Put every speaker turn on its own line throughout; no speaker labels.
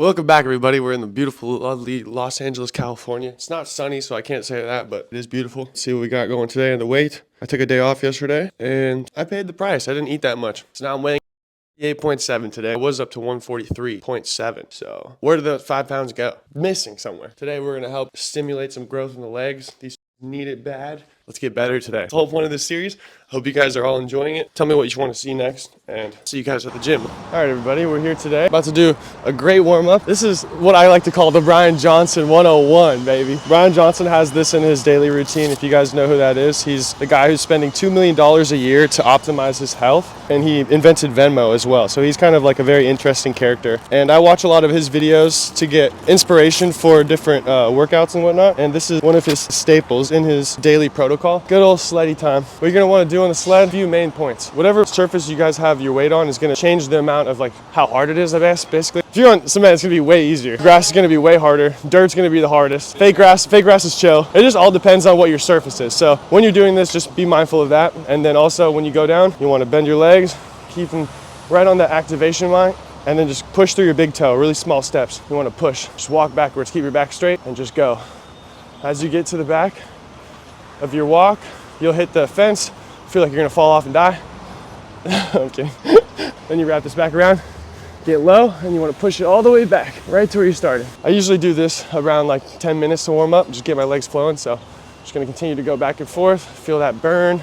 Welcome back, everybody. We're in the beautiful, lovely Los Angeles, California. It's not sunny, so I can't say that, but it is beautiful. Let's see what we got going today and the weight. I took a day off yesterday, and I paid the price. I didn't eat that much. So now I'm weighing 8.7 today. I was up to 143.7. So where did the 5 pounds go? Missing somewhere. Today, we're going to help stimulate some growth in the legs. These need it bad. Let's get better today. That's the whole point of this series. Hope you guys are all enjoying it. Tell me what you want to see next, and see you guys at the gym. All right, everybody, we're here today. About to do a great warm-up. This is what I like to call the Brian Johnson 101, baby. Brian Johnson has this in his daily routine. If you guys know who that is, he's the guy who's spending $2 million a year to optimize his health, and he invented Venmo as well. So he's kind of like a very interesting character. And I watch a lot of his videos to get inspiration for different workouts and whatnot. And this is one of his staples in his daily protocol. Good old sleddy time. What you're gonna want to do on the sled, a few main points. Whatever surface you guys have your weight on is gonna change the amount of like how hard it is, I guess, basically. If you're on cement, it's gonna be way easier. Grass is gonna be way harder. Dirt's gonna be the hardest. Fake grass is chill. It just all depends on what your surface is. So when you're doing this, just be mindful of that. And then also when you go down, you wanna bend your legs, keep them right on that activation line, and then just push through your big toe, really small steps. You wanna push, just walk backwards, keep your back straight, and just go. As you get to the back of your walk, you'll hit the fence, feel like you're gonna fall off and die. I'm kidding. Then you wrap this back around, get low, and you wanna push it all the way back, right to where you started. I usually do this around like 10 minutes to warm up, just get my legs flowing. So I'm just gonna continue to go back and forth, feel that burn,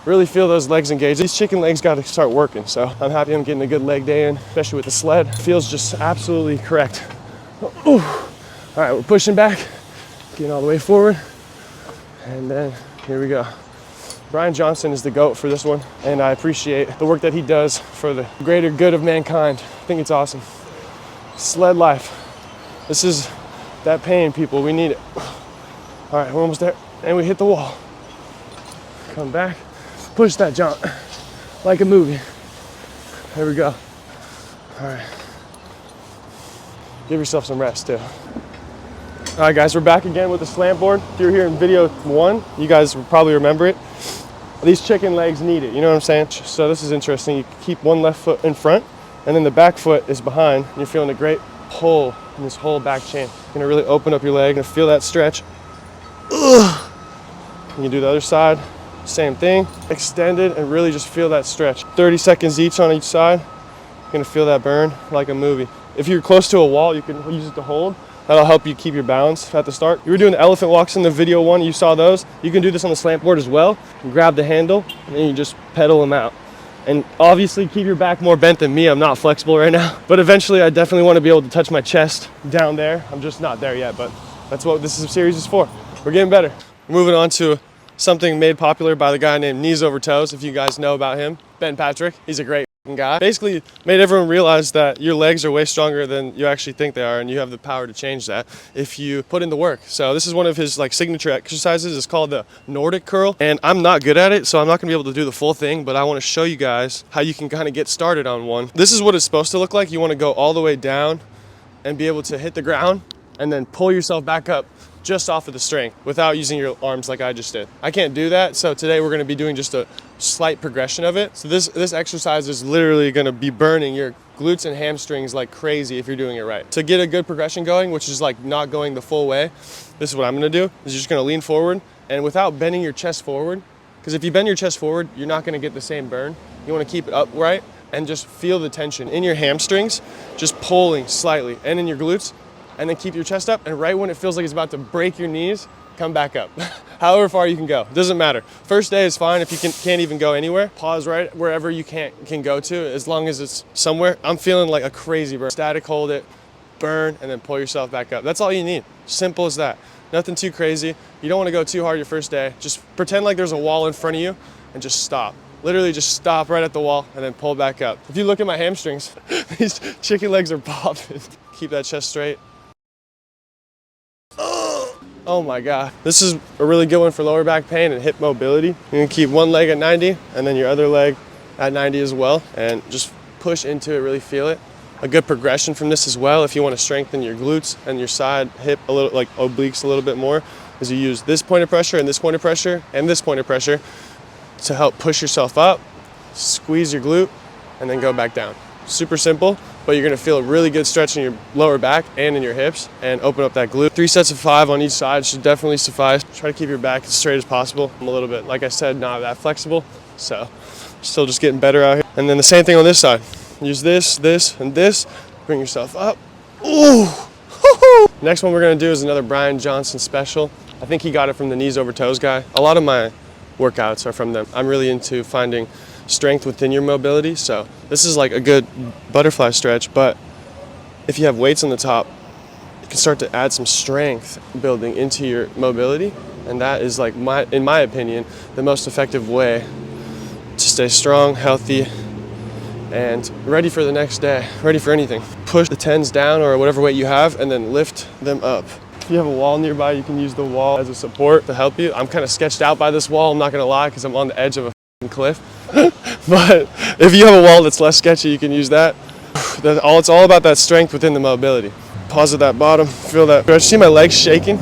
really feel those legs engage. These chicken legs gotta start working. So I'm happy I'm getting a good leg day in, especially with the sled. Feels just absolutely correct. Ooh. All right, we're pushing back, getting all the way forward. And then here we go. Brian Johnson is the GOAT for this one, and I appreciate the work that he does for the greater good of mankind. I think it's awesome. Sled life. This is that pain, people. We need it. All right, we're almost there. And we hit the wall. Come back. Push that jump like a movie. There we go. All right. Give yourself some rest, too. All right, guys, we're back again with the slant board. If you're here in video 1, you guys will probably remember it. These chicken legs need it, you know what I'm saying? So this is interesting. You keep one left foot in front, and then the back foot is behind, and you're feeling a great pull in this whole back chain. You're gonna really open up your leg and feel that stretch. Ugh. You can do the other side, same thing. Extend it and really just feel that stretch. 30 seconds each on each side. You're gonna feel that burn like a movie. If you're close to a wall, you can use it to hold. That'll help you keep your balance at the start. You were doing the elephant walks in the video 1, you saw those. You can do this on the slant board as well. You grab the handle and then you just pedal them out. And obviously keep your back more bent than me. I'm not flexible right now. But eventually I definitely want to be able to touch my chest down there. I'm just not there yet, but that's what this series is for. We're getting better. We're moving on to something made popular by the guy named Knees Over Toes, if you guys know about him. Ben Patrick, he's a great guy. Basically made everyone realize that your legs are way stronger than you actually think they are, and you have the power to change that if you put in the work. So this is one of his like signature exercises. It's called the Nordic curl, and I'm not good at it, so I'm not gonna be able to do the full thing, but I want to show you guys how you can kind of get started on one. This is what it's supposed to look like. You want to go all the way down and be able to hit the ground and then pull yourself back up just off of the string without using your arms like I just did. I can't do that, so today we're going to be doing just a slight progression of it. So this exercise is literally going to be burning your glutes and hamstrings like crazy if you're doing it right. To get a good progression going, which is like not going the full way, this is what I'm going to do. Is you're just going to lean forward, and without bending your chest forward, because if you bend your chest forward, you're not going to get the same burn. You want to keep it upright and just feel the tension in your hamstrings, just pulling slightly, and in your glutes. And then keep your chest up, and right when it feels like it's about to break your knees, come back up. However far you can go, doesn't matter. First day is fine if you can't even go anywhere. Pause right wherever you can go to, as long as it's somewhere. I'm feeling like a crazy burn. Static hold it, burn, and then pull yourself back up. That's all you need, simple as that. Nothing too crazy. You don't wanna go too hard your first day. Just pretend like there's a wall in front of you and just stop. Literally just stop right at the wall and then pull back up. If you look at my hamstrings, these chicken legs are popping. Keep that chest straight. Oh my God. This is a really good one for lower back pain and hip mobility. You can keep one leg at 90 and then your other leg at 90 as well, and just push into it, really feel it. A good progression from this as well, if you want to strengthen your glutes and your side hip a little, like obliques a little bit more, is you use this point of pressure and this point of pressure and this point of pressure to help push yourself up, squeeze your glute, and then go back down. Super simple, but you're gonna feel a really good stretch in your lower back and in your hips and open up that glute. 3 sets of 5 on each side should definitely suffice. Try to keep your back as straight as possible. I'm a little bit, like I said, not that flexible, so still just getting better out here. And then the same thing on this side. Use this, this, and this. Bring yourself up. Ooh! Next one we're gonna do is another Brian Johnson special. I think he got it from the knees over toes guy. A lot of my workouts are from them. I'm really into finding strength within your mobility, so this is like a good butterfly stretch, but if you have weights on the top, you can start to add some strength building into your mobility, and that is like, in my opinion, the most effective way to stay strong, healthy, and ready for the next day, ready for anything. Push the 10s down or whatever weight you have and then lift them up. If you have a wall nearby, you can use the wall as a support to help you. I'm kind of sketched out by this wall, I'm not gonna lie, because I'm on the edge of a cliff. But if you have a wall that's less sketchy, you can use that. It's all about that strength within the mobility. Pause at that bottom, feel that stretch. See my legs shaking?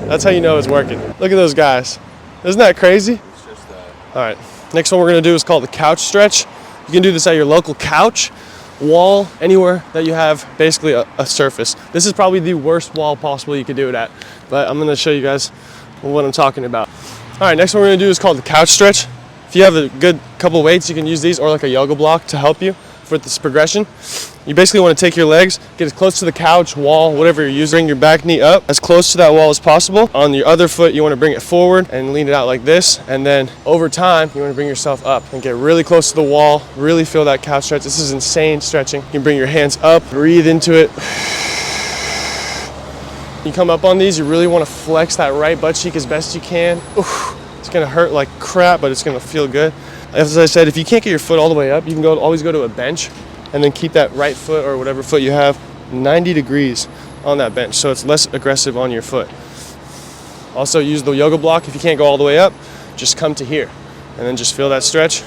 That's how you know it's working. Look at those guys. Isn't that crazy?
It's just that.
All right, next one we're gonna do is called the couch stretch. You can do this at your local couch, wall, anywhere that you have basically a surface. This is probably the worst wall possible you could do it at, but I'm gonna show you guys what I'm talking about. All right, next one we're gonna do is called the couch stretch. If you have a good couple weights, you can use these or like a yoga block to help you for this progression. You basically want to take your legs, get as close to the couch, wall, whatever you're using, bring your back knee up as close to that wall as possible. On your other foot, you want to bring it forward and lean it out like this. And then over time, you want to bring yourself up and get really close to the wall, really feel that couch stretch. This is insane stretching. You can bring your hands up, breathe into it. You come up on these, you really want to flex that right butt cheek as best you can. Oof. It's gonna hurt like crap, but it's gonna feel good. As I said, if you can't get your foot all the way up, you can always go to a bench and then keep that right foot or whatever foot you have 90 degrees on that bench, so it's less aggressive on your foot. Also use the yoga block. If you can't go all the way up, just come to here and then just feel that stretch.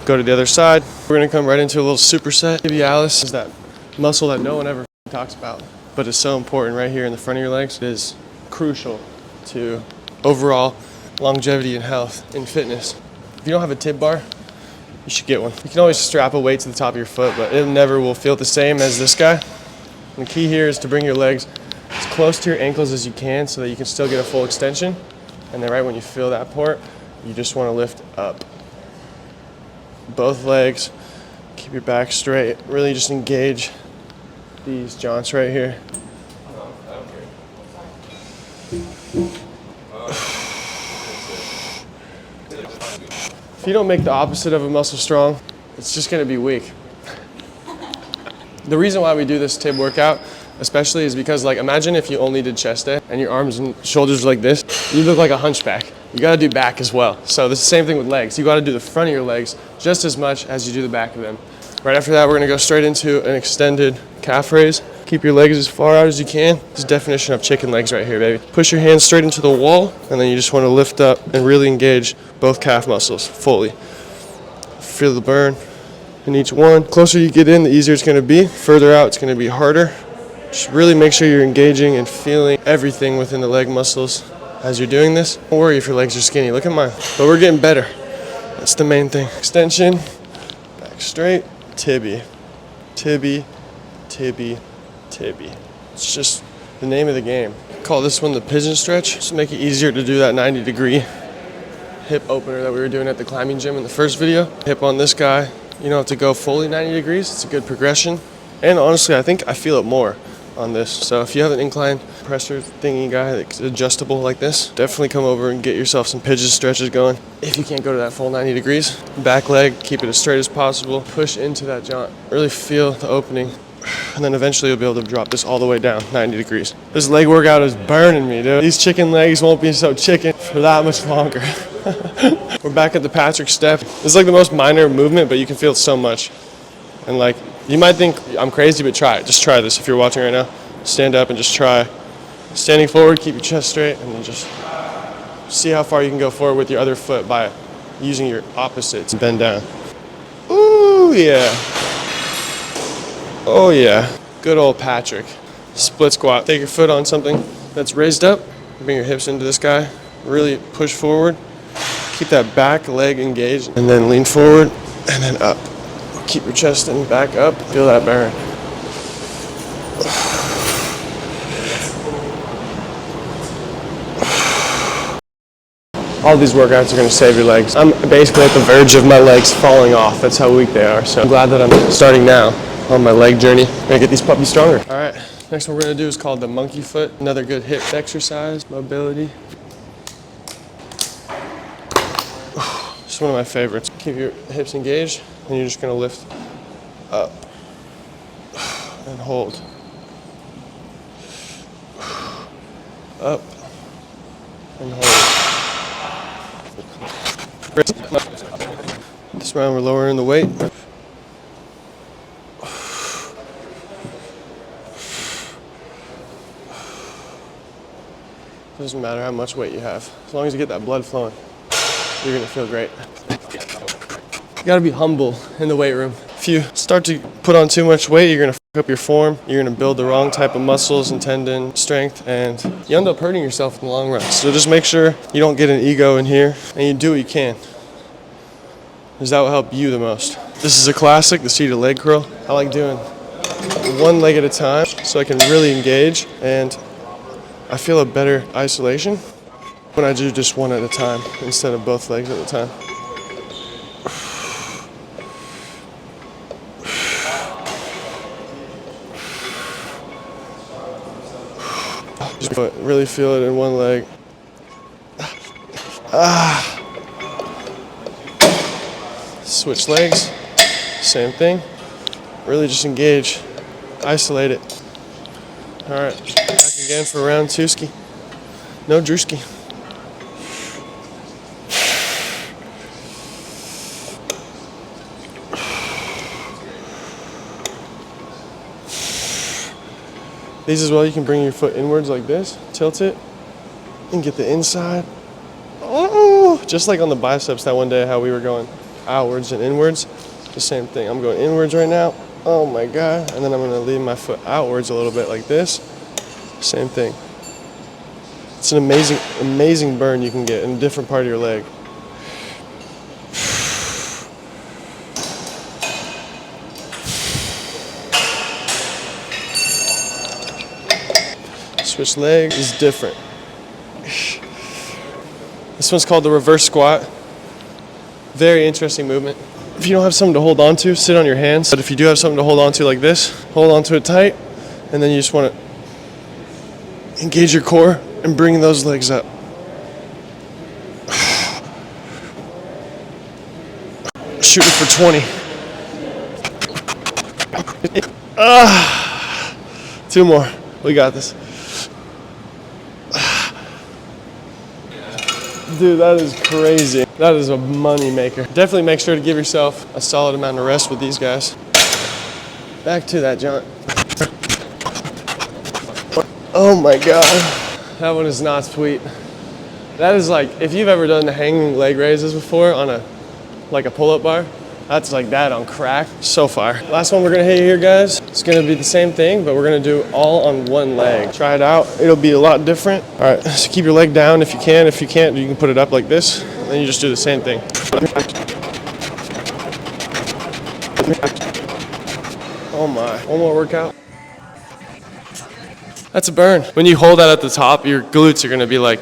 Go to the other side. We're gonna come right into a little superset. Tibialis is that muscle that no one ever talks about, but it's so important right here in the front of your legs. It is crucial to overall longevity and health in fitness. If you don't have a tib bar, you should get one. You can always strap a weight to the top of your foot, but it never will feel the same as this guy. And the key here is to bring your legs as close to your ankles as you can so that you can still get a full extension. And then right when you feel that port, you just want to lift up. Both legs, keep your back straight, really just engage these joints right here. If you don't make the opposite of a muscle strong, it's just gonna be weak. The reason why we do this tib workout, especially, is because, like, imagine if you only did chest day and your arms and shoulders like this, you look like a hunchback. You gotta do back as well. So the same thing with legs. You gotta do the front of your legs just as much as you do the back of them. Right after that, we're gonna go straight into an extended calf raise. Keep your legs as far out as you can. This is the definition of chicken legs right here, baby. Push your hands straight into the wall, and then you just want to lift up and really engage both calf muscles fully. Feel the burn in each one. The closer you get in, the easier it's going to be. Further out, it's going to be harder. Just really make sure you're engaging and feeling everything within the leg muscles as you're doing this. Don't worry if your legs are skinny. Look at mine. But we're getting better. That's the main thing. Extension, back straight, tibby, tibby, tibby, tibby. It's just the name of the game. Call this one the pigeon stretch. Just to make it easier to do that 90-degree hip opener that we were doing at the climbing gym in the first video. Hip on this guy. You don't have to go fully 90 degrees. It's a good progression. And honestly, I think I feel it more on this. So if you have an incline pressure thingy guy that's adjustable like this, definitely come over and get yourself some pigeon stretches going. If you can't go to that full 90 degrees, back leg, keep it as straight as possible. Push into that joint. Really feel the opening. And then eventually you'll be able to drop this all the way down 90 degrees. This leg workout is burning me, dude. These chicken legs won't be so chicken for that much longer. We're back at the Patrick step. It's like the most minor movement, but you can feel so much. And like, you might think I'm crazy, but try it. Just try this if you're watching right now. Stand up and just try. Standing forward, keep your chest straight, and then just see how far you can go forward with your other foot by using your opposites. Bend down. Ooh, yeah. Oh yeah, good old Patrick. Split squat. Take your foot on something that's raised up. Bring your hips into this guy. Really push forward. Keep that back leg engaged. And then lean forward and then up. Keep your chest and back up. Feel that burn. All these workouts are gonna save your legs. I'm basically at the verge of my legs falling off. That's how weak they are. So I'm glad that I'm starting now on my leg journey. I'm gonna get these puppies stronger. All right, next one we're gonna do is called the monkey foot. Another good hip exercise, mobility. It's one of my favorites. Keep your hips engaged, and you're just gonna lift up and hold. Up and hold. This round we're lowering the weight. Doesn't matter how much weight you have. As long as you get that blood flowing, you're gonna feel great. You gotta be humble in the weight room. If you start to put on too much weight, you're gonna fuck up your form. You're gonna build the wrong type of muscles and tendon strength, and you end up hurting yourself in the long run. So just make sure you don't get an ego in here, and you do what you can, because that will help you the most. This is a classic, the seated leg curl. I like doing one leg at a time so I can really engage, and I feel a better isolation when I do just one at a time instead of both legs at a time. Just really feel it in one leg. Switch legs, same thing. Really just engage, isolate it. All right, back again for round two ski. No drewski. These as well, you can bring your foot inwards like this, tilt it, and get the inside. Oh, just like on the biceps that one day, how we were going outwards and inwards. The same thing. I'm going inwards right now. Oh my God. And then I'm gonna lean my foot outwards a little bit like this. Same thing. It's an amazing, amazing burn you can get in a different part of your leg. Switch leg is different. This one's called the reverse squat. Very interesting movement. If you don't have something to hold on to, sit on your hands. But if you do have something to hold on to like this, hold on to it tight, and then you just want to engage your core and bring those legs up. Shooting for 20. Two more. We got this. Dude, that is crazy. That is a money maker. Definitely make sure to give yourself a solid amount of rest with these guys. Back to that, John. Oh my God. That one is not sweet. That is like, if you've ever done the hanging leg raises before on a pull-up bar, that's like that on crack. So fire. Last one we're gonna hit here, guys. It's gonna be the same thing, but we're gonna do all on one leg. Try it out. It'll be a lot different. All right, so keep your leg down if you can. If you can't, you can put it up like this. Then you just do the same thing. Oh my, one more workout. That's a burn. When you hold that at the top, your glutes are gonna be like,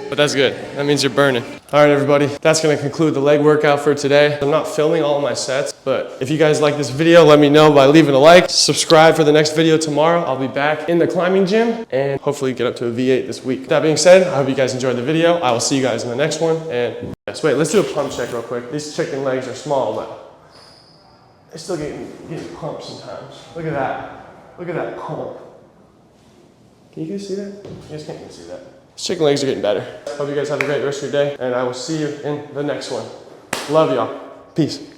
but that's good. That means you're burning. All right, everybody, that's gonna conclude the leg workout for today. I'm not filming all of my sets, but if you guys like this video, let me know by leaving a like. Subscribe for the next video tomorrow. I'll be back in the climbing gym and hopefully get up to a V8 this week. That being said, I hope you guys enjoyed the video. I will see you guys in the next one. And yes, wait, let's do a pump check real quick. These chicken legs are small, but they're still getting pumped sometimes. Look at that. Look at that pump. Can you guys see that? You guys can't even see that. Chicken legs are getting better. Hope you guys have a great rest of your day, and I will see you in the next one. Love y'all. Peace.